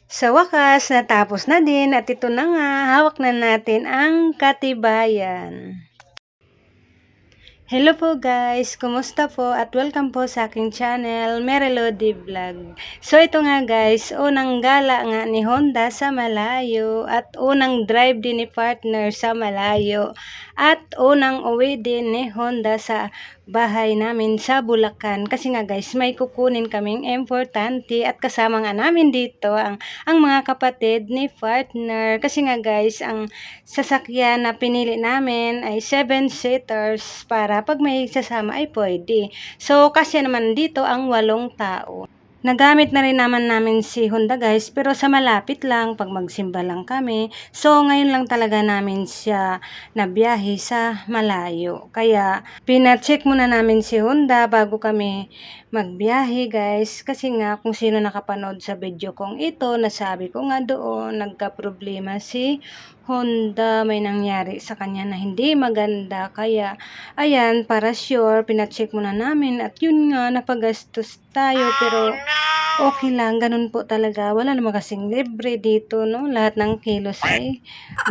Sa wakas, natapos na din at ito na nga, hawak na natin ang katibayan. Hello po guys, kumusta po at welcome po sa aking channel, Merelody Vlog. So ito nga guys, unang gala nga ni Honda sa malayo at unang drive din ni partner sa malayo at unang uwi din ni Honda sa bahay namin sa Bulacan. Kasi nga guys, may kukunin kaming importante at kasama nga namin dito ang mga kapatid ni partner. Kasi nga guys, ang sasakyan na pinili namin ay 7-seaters para pag may sasama ay pwede. So, kasi naman dito ang 8 tao. Nagamit na rin namin si Honda guys, pero sa malapit lang, pag magsimba lang kami. So, ngayon lang talaga namin siya nabiyahe sa malayo. Kaya, pina-check muna namin si Honda bago kami magbiyahe guys. Kasi nga, kung sino nakapanood sa video kong ito, nasabi ko nga doon, nagka-problema si Honda, may nangyari sa kanya na hindi maganda. Kaya, ayan, para sure, pina-check muna namin. At yun nga, napagastos tayo. Pero, okay lang, ganun po talaga. Wala naman kasing libre dito, no? Lahat ng kilos ay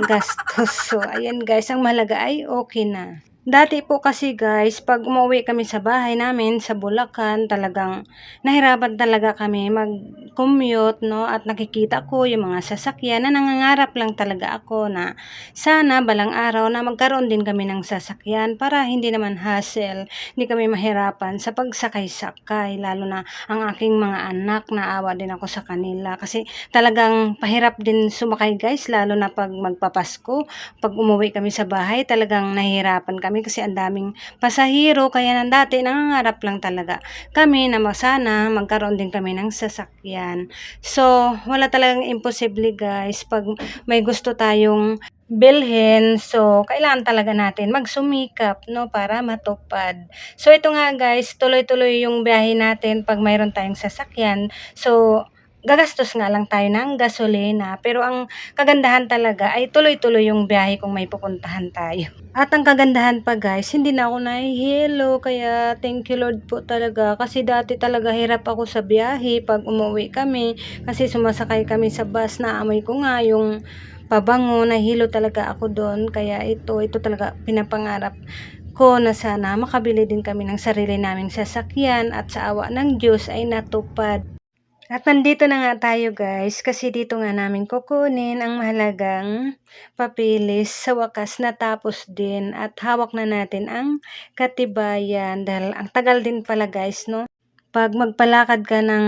gastos. So, ayan guys, ang mahalaga ay okay na. Dati po kasi guys, pag umuwi kami sa bahay namin sa Bulacan, talagang nahirapan talaga kami mag-commute, no? At nakikita ko yung mga sasakyan na nangangarap lang talaga ako na sana balang araw na magkaroon din kami ng sasakyan para hindi naman hassle, hindi kami mahirapan sa pagsakay-sakay, lalo na ang aking mga anak, naawa din ako sa kanila kasi talagang pahirap din sumakay guys, lalo na pag magpapasko, pag umuwi kami sa bahay, talagang nahihirapan kami kasi ang daming pasahero. Kaya nang dati nangangarap lang talaga kami na sana magkaroon din kami ng sasakyan. So, wala talagang imposible guys pag may gusto tayong bilhin. So, kailangan talaga natin magsumikap, no, para matupad. So, ito nga guys, tuloy-tuloy yung biyahe natin pag mayroon tayong sasakyan. So, gagastos nga lang tayo ng gasolina. Pero ang kagandahan talaga ay tuloy-tuloy yung biyahe kung may pupuntahan tayo. At ang kagandahan pa guys, hindi na ako nahihilo. Kaya thank you Lord po talaga. Kasi dati talaga hirap ako sa biyahe pag umuwi kami. Kasi sumasakay kami sa bus, na amoy ko nga yung pabango, nahilo talaga ako doon. Kaya ito talaga pinapangarap ko na sana makabili din kami ng sarili naming sasakyan at sa awa ng Diyos ay natupad. At nandito na nga tayo guys, kasi dito nga namin kukunin ang mahalagang papilis. Sa wakas natapos din at hawak na natin ang katibayan dahil ang tagal din pala guys, no? Pag magpalakad ka ng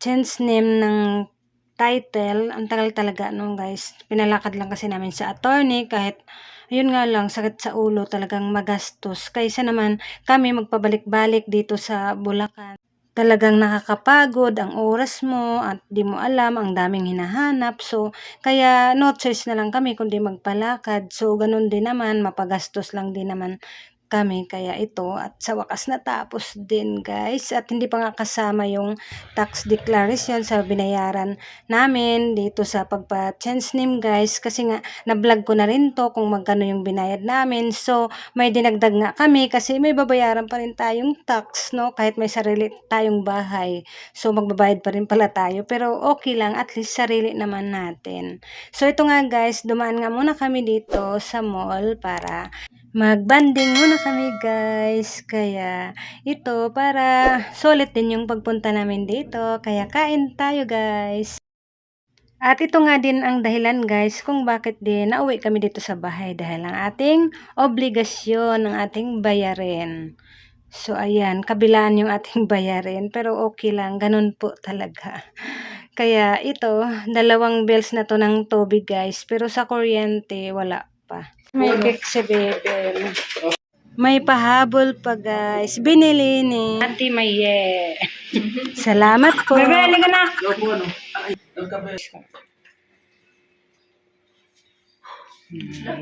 change name ng title, ang tagal talaga no guys. Pinalakad lang kasi namin sa attorney kahit ayun nga lang, sakit sa ulo, talagang magastos. Kaysa naman kami magpabalik-balik dito sa Bulacan. Talagang nakakapagod ang oras mo at di mo alam, ang daming hinahanap. So, kaya no choice na lang kami kundi magpalakad. So, ganun din naman, mapagastos lang din naman kami. Kaya ito, at sa wakas natapos din guys. At hindi pa nga kasama yung tax declaration sa binayaran namin dito sa pagpa-change name guys. Kasi nga, na-vlog ko na rin to kung magkano yung binayad namin. So, may dinagdag nga kami kasi may babayaran pa rin tayong tax, no? Kahit may sarili tayong bahay. So, magbabayad pa rin pala tayo. Pero okay lang, at least sarili naman natin. So, ito nga guys, dumaan nga muna kami dito sa mall para mag-banding muna kami guys. Kaya ito para solid din yung pagpunta namin dito. Kaya kain tayo guys. At ito nga din ang dahilan guys kung bakit din nauwi kami dito sa bahay, dahil ang ating obligasyon ng ating bayarin. So ayan, kabilaan yung ating bayarin, pero okay lang, ganun po talaga. Kaya ito, 2 bills na to ng tubig guys, pero sa kuryente wala pa. May cake si Bebe. May pahabol pa guys. Binili ni Ate Maye. Salamat po. Bebe, halika na.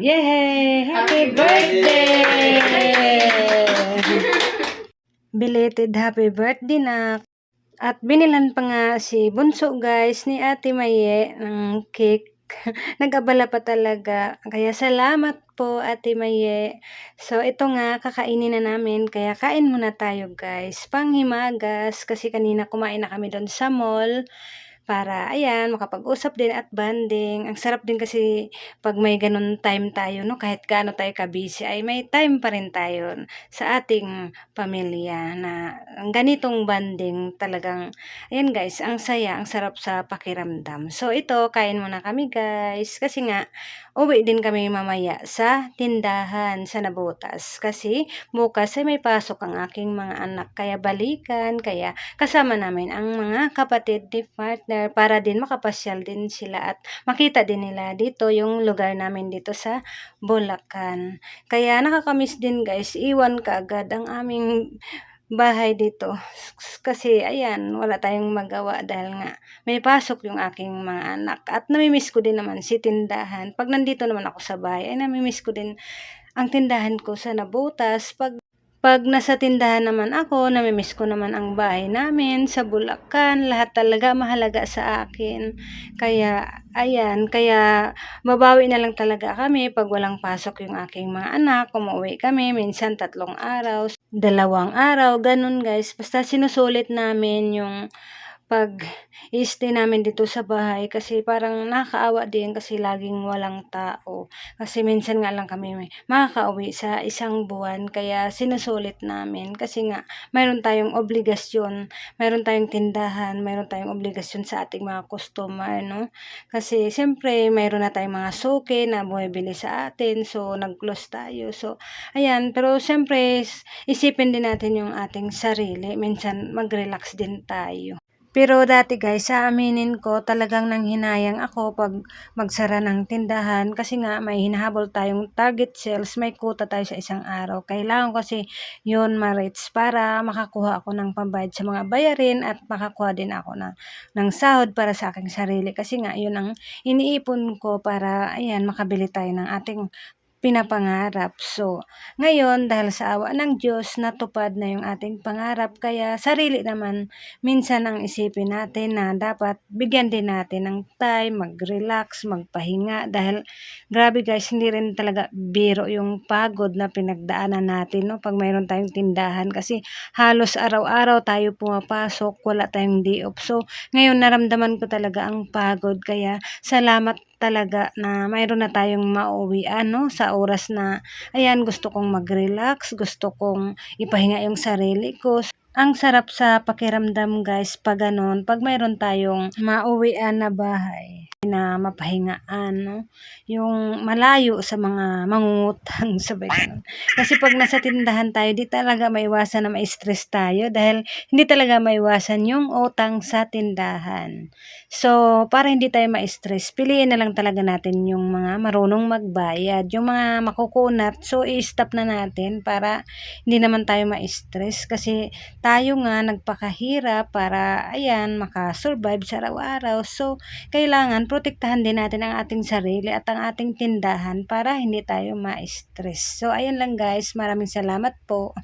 Yay! Happy birthday! Belated happy birthday na. At binilan pa nga si Bunso guys ni Ate Maye ng cake. Nag-abala pa talaga. Kaya salamat po Ate Maye. So ito nga, kakainin na namin. Kaya kain muna tayo guys. Panghimagas kasi kanina kumain na kami doon sa mall. para ayan makapag-usap din at bonding. Ang sarap din kasi 'pag may gano'n time tayo 'no, kahit gaano tayo ka-busy ay may time pa rin tayo sa ating pamilya na ang ganitong bonding talagang ayan guys, ang saya, ang sarap sa pakiramdam. So ito, kain muna kami guys, kasi nga uwi din kami mamaya sa tindahan sa Nabotas kasi bukas ay may pasok ang aking mga anak kaya balikan, kaya kasama namin ang mga kapatid ni partner para din makapasyal din sila at makita din nila dito yung lugar namin dito sa Bulacan. Kaya nakakamiss din guys, iwan kaagad ang aming bahay dito. Kasi ayan, wala tayong magawa dahil nga may pasok yung aking mga anak at nami-miss ko din naman si tindahan. 'Pag nandito naman ako sa bahay ay nami-miss ko din ang tindahan ko sa Nabotas. 'Pag nasa tindahan naman ako, nami-miss ko naman ang bahay namin sa Bulacan, lahat talaga mahalaga sa akin. Kaya ayan, kaya babawi na lang talaga kami 'pag walang pasok yung aking mga anak, umuuwi kami minsan 3 araw, 2 araw, gano'n guys. Basta sinusulit namin yung pag-i-stay namin dito sa bahay kasi parang nakakaawa din kasi laging walang tao. Kasi minsan nga lang kami makakauwi sa 1 buwan kaya sinusulit namin kasi nga mayroon tayong obligasyon, mayroon tayong tindahan, mayroon tayong obligasyon sa ating mga customer 'no. Kasi siyempre mayroon na tayong mga suki na bumibili sa atin, so nag-close tayo. So ayan, pero siyempre isipin din natin yung ating sarili, minsan mag-relax din tayo. Pero dati guys, aaminin ko talagang nanghinayang ako 'pag magsara ng tindahan kasi nga may hinahabol tayong target sales, may quota tayo sa 1 araw. Kailangan ko kasi 'yun ma-reach para makakuha ako ng pambayad sa mga bayarin at makakuha din ako ng sahod para sa aking sarili. Kasi nga 'yun ang iniipon ko para ayan makabili tayo ng ating pinapangarap. So, ngayon dahil sa awa ng Diyos natupad na yung ating pangarap kaya sarili naman minsan ang isipin natin na dapat bigyan din natin ng time, mag-relax, magpahinga dahil grabe guys, hindi rin talaga biro yung pagod na pinagdaanan natin 'no, 'pag mayroon tayong tindahan kasi halos araw-araw tayo pumapasok, wala tayong day off. So, ngayon naramdaman ko talaga ang pagod kaya salamat talaga na mayroon na tayong mauwian 'no, sa oras na ayan gusto kong mag-relax, gusto kong ipahinga yung sarili ko. Ang sarap sa pakiramdam guys 'pag gano'n, 'pag mayroon tayong mauwian na bahay na mapahingaan 'no, yung malayo sa mga mangungutang sabay gano'n. Kasi 'pag nasa tindahan tayo di talaga maiwasan na ma-stress tayo dahil hindi talaga maiwasan yung utang sa tindahan. So, para hindi tayo ma-stress, piliin na lang talaga natin yung mga marunong magbayad, yung mga makukunat, so i-stop na natin para hindi naman tayo ma-stress kasi tayo nga nagpakahirap para ayan maka-survive sa araw-araw. So, kailangan protektahan din natin ang ating sarili at ang ating tindahan para hindi tayo ma-stress. So, ayan lang guys, maraming salamat po.